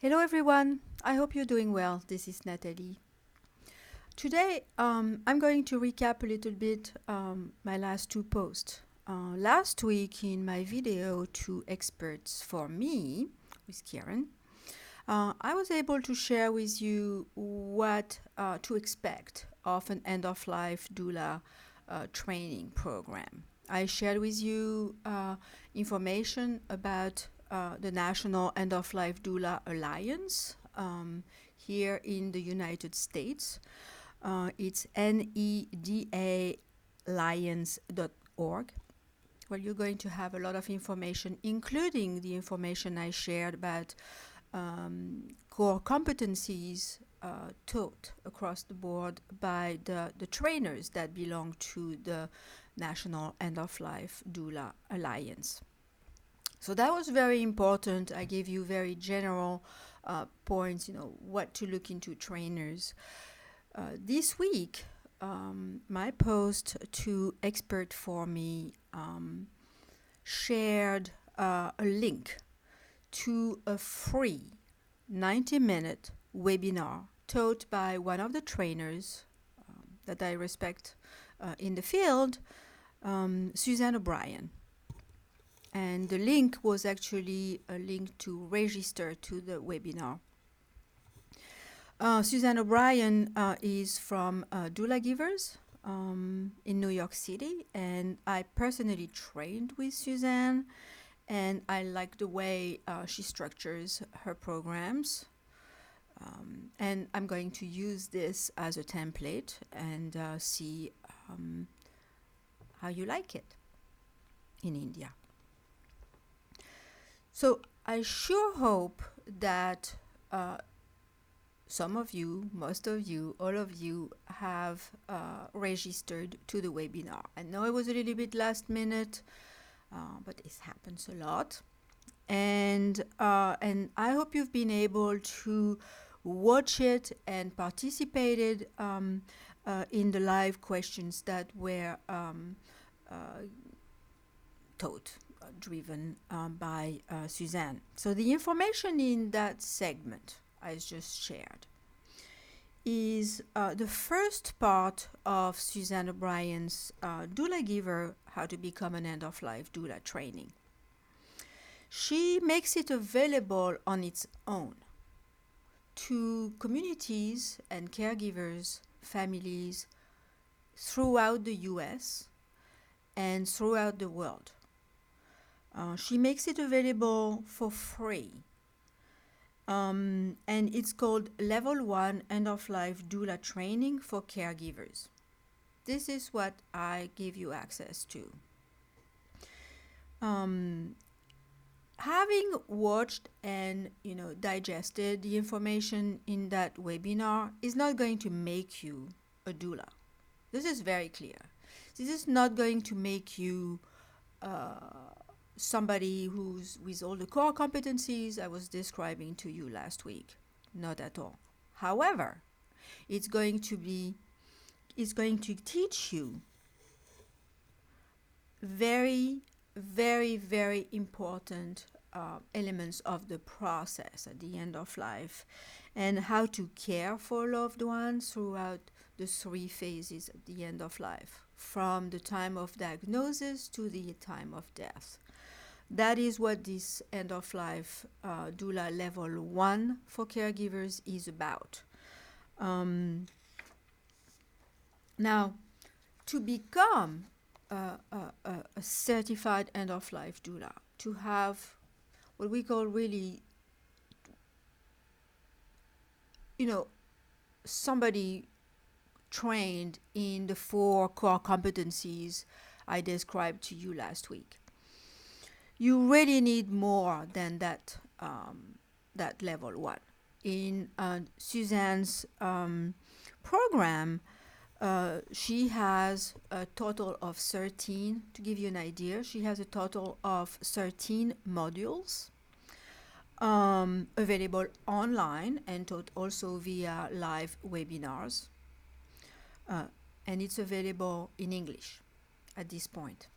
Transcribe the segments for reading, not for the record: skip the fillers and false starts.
Hello everyone, I hope you're doing well. This is Natalie. Today I'm going to recap a little bit my last two posts. Last week in my video to Xperts4me with Kiran, I was able to share with you what to expect of an end-of-life doula training program. I shared with you information about the National End-of-Life Doula Alliance here in the United States. It's nedaLions.org, where you're going to have a lot of information, including the information I shared about core competencies taught across the board by the trainers that belong to the National End-of-Life Doula Alliance. So that was very important. I gave you very general points, what to look into trainers. This week, my post to Xperts4me shared a link to a free 90-minute webinar taught by one of the trainers that I respect in the field, Suzanne O'Brien. And the link was actually a link to register to the webinar. Suzanne O'Brien is from Doula Givers in New York City, and I personally trained with Suzanne, and I like the way she structures her programs. And I'm going to use this as a template and see how you like it in India. So I sure hope that some of you, most of you, all of you have registered to the webinar. I know it was a little bit last minute, but it happens a lot. And I hope you've been able to watch it and participated in the live questions that were taught. Driven by Suzanne. So the information in that segment I just shared is the first part of Suzanne O'Brien's Doula Giver, How to Become an End-of-Life Doula training. She makes it available on its own to communities and caregivers, families throughout the US and throughout the world. She makes it available for free. And it's called Level 1 End-of-Life Doula Training for Caregivers. This is what I give you access to. Having watched and digested the information in that webinar is not going to make you a doula. This is very clear. This is not going to make you somebody who's with all the core competencies I was describing to you last week. Not at all. However, it's going to teach you very, very, very important elements of the process at the end of life and how to care for loved ones throughout the 3 phases at the end of life, from the time of diagnosis to the time of death. That is what this end-of-life doula level 1 for caregivers is about. Now, to become a certified end-of-life doula, to have what we call really, somebody trained in the 4 core competencies I described to you last week. You really need more than that level 1. In Suzanne's program, she has a total of 13. To give you an idea, she has a total of 13 modules available online and taught also via live webinars. And it's available in English at this point.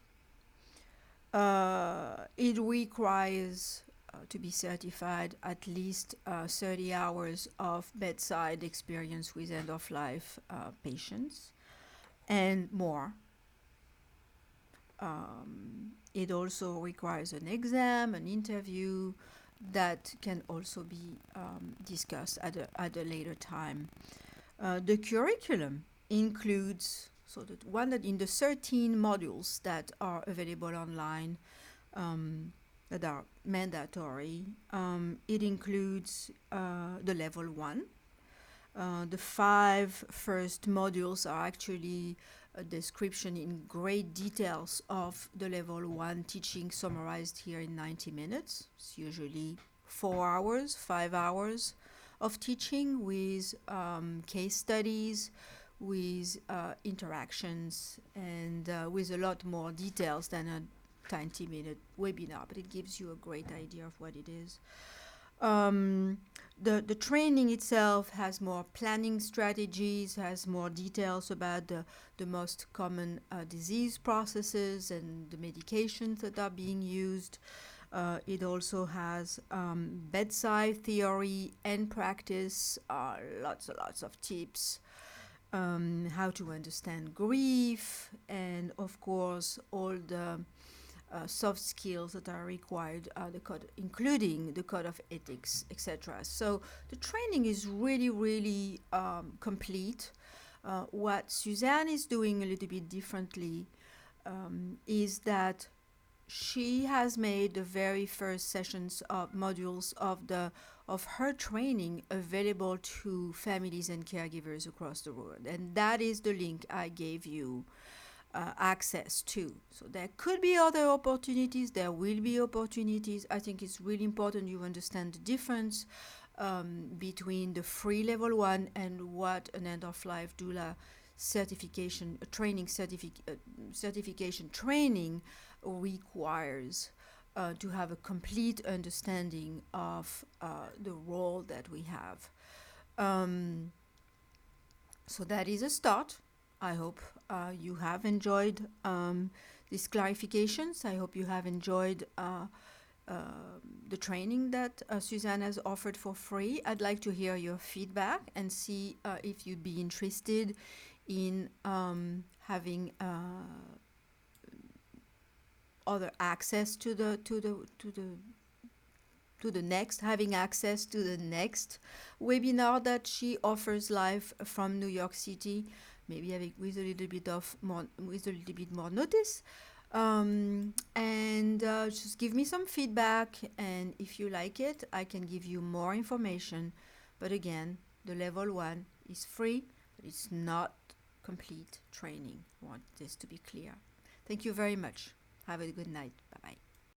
It requires to be certified, at least 30 hours of bedside experience with end-of-life patients and more. It also requires an exam, an interview that can also be discussed at a later time. The curriculum includes that in the 13 modules that are available online, that are mandatory. It includes the level 1. The 5 first modules are actually a description in great details of the level 1 teaching summarized here in 90 minutes. It's usually 4 hours, 5 hours of teaching with case studies, with interactions, and with a lot more details than a 90-minute webinar, but it gives you a great idea of what it is. The training itself has more planning strategies, has more details about the most common disease processes and the medications that are being used. It also has bedside theory and practice, lots and lots of tips, how to understand grief, and of course all the soft skills that are required, including the code of ethics, etc. So the training is really, really complete. What Suzanne is doing a little bit differently is that she has made the very first sessions of modules of her training available to families and caregivers across the world, and that is the link I gave you access to. So there could be other opportunities, there will be opportunities. I think it's really important you understand the difference between the free level 1 and what an end-of-life doula certification training requires to have a complete understanding of the role that we have. So that is a start. I hope you have enjoyed these clarifications. I hope you have enjoyed the training that Suzanne has offered for free. I'd like to hear your feedback and see if you'd be interested in having other access to the next, having access to the next webinar that she offers live from New York City, maybe with a little bit more notice, and just give me some feedback, and if you like it, I can give you more information. But again, the level 1 is free, but it's not complete training. I want this to be clear. Thank you very much. Have a good night. Bye-bye.